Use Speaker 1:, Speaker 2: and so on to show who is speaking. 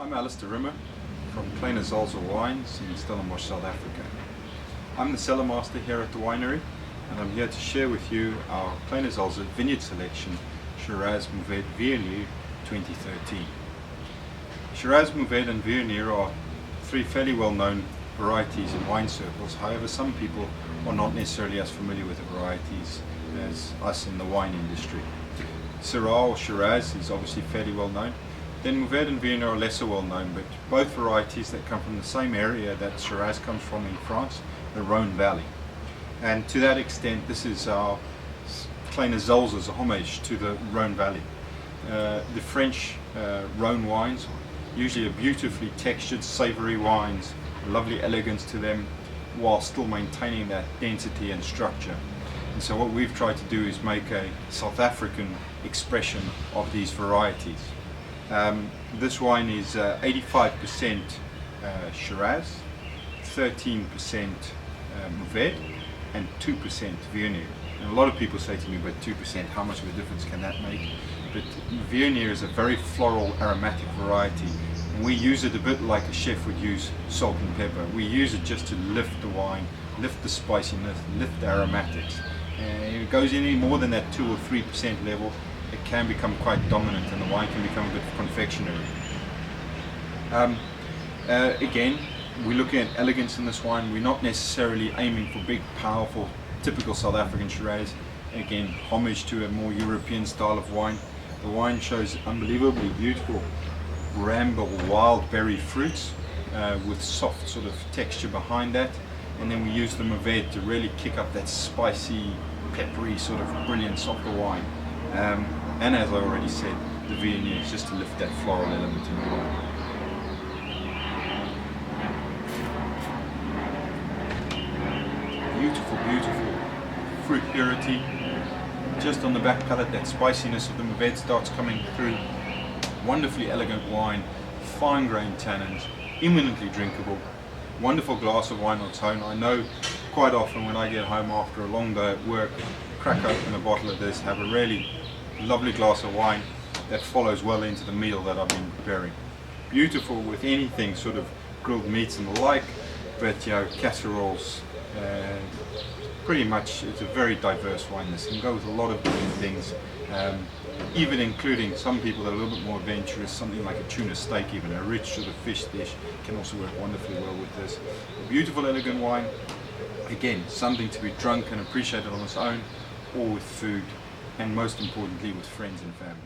Speaker 1: I'm Alistair Rimmer from Kleine Zalze wines in Stellenbosch, South Africa. I'm the cellar master here at the winery, and I'm here to share with you our Kleine Zalze Vineyard selection, Shiraz, Mourvèdre, Viognier 2013. Shiraz, Mourvèdre and Viognier are three fairly well-known varieties in wine circles. However, some people are not necessarily as familiar with the varieties as us in the wine industry. Syrah or Shiraz is obviously fairly well known. Then Mourvèdre and Viognier are lesser well known, but both varieties that come from the same area that Shiraz comes from in France, the Rhone Valley. And to that extent, this is our Kleine Zalze's homage to the Rhone Valley. The French Rhone wines usually are beautifully textured, savoury wines, lovely elegance to them, while still maintaining that density and structure. And so what we've tried to do is make a South African expression of these varieties. This wine is 85% Shiraz, 13% Mourvèdre and 2% Viognier. And a lot of people say to me, but 2%, how much of a difference can that make? But Viognier is a very floral, aromatic variety, and we use it a bit like a chef would use salt and pepper. We use it just to lift the wine, lift the spiciness, lift the aromatics. And if it goes any more than that 2 or 3% level, it can become quite dominant and the wine can become a bit confectionery. Again, we're looking at elegance in this wine. We're not necessarily aiming for big, powerful, typical South African Shiraz. Again, homage to a more European style of wine. The wine shows unbelievably beautiful bramble, wild berry fruits with soft sort of texture behind that. And then we use the Mourvèdre to really kick up that spicy, peppery sort of brilliance of the wine. And as I already said, the Viognier is just to lift that floral element in the wine. Beautiful, beautiful fruit purity. Just on the back palate, that spiciness of the Mourvèdre starts coming through. Wonderfully elegant wine, fine grained tannins, imminently drinkable. Wonderful glass of wine on its own. I know quite often when I get home after a long day at work, crack open a bottle of this, have a really lovely glass of wine that follows well into the meal that I've been preparing. Beautiful with anything, sort of grilled meats and the like, but you know, casseroles, pretty much it's a very diverse wine. This can go with a lot of different things, even including some people that are a little bit more adventurous, something like a tuna steak, even a rich sort of fish dish can also work wonderfully well with this. A beautiful, elegant wine, again, something to be drunk and appreciated on its own, or with food, and most importantly with friends and family.